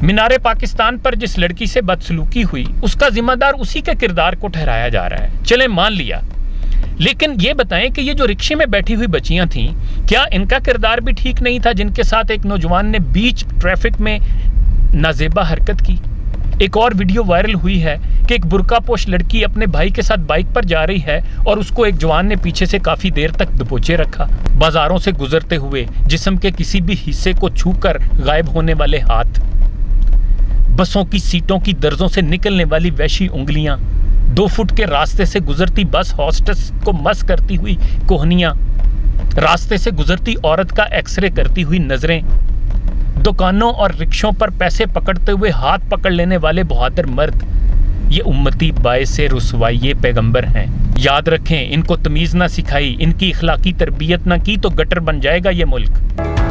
मीनारे पाकिस्तान पर जिस लड़की से बदसलूकी हुई उसका जिम्मेदार उसी के किरदार को ठहराया जा रहा है। चलें मान लिया, लेकिन ये बताएं कि ये जो रिक्शे में बैठी हुई बच्चियां थीं, क्या इनका किरदार भी ठीक नहीं था जिनके साथ एक नौजवान ने बीच ट्रैफिक में नाजेबा हरकत की। एक और वीडियो वायरल हुई है कि एक बुर्कापोश लड़की अपने भाई के साथ बाइक पर जा रही है और उसको एक जवान ने पीछे से काफी देर तक दबोचे रखा। बाजारों से गुजरते हुए जिस्म के किसी भी हिस्से को छूकर गायब होने वाले हाथ, बसों की सीटों की दर्जों से निकलने वाली वैशी उंगलियां, 2 फुट के रास्ते से गुजरती बस हॉस्टेस को मस करती हुई कोहनियां, रास्ते से गुजरती औरत का एक्सरे करती हुई नजरें, दुकानों और रिक्शों पर पैसे पकड़ते हुए हाथ पकड़ लेने वाले बहादुर मर्द, ये उम्मती बाइसे रुसवाई पैगंबर हैं। याद रखें, इनको तमीज़ ना सिखाई, इनकी इखलाकी तरबियत ना की तो गटर बन जाएगा ये मुल्क।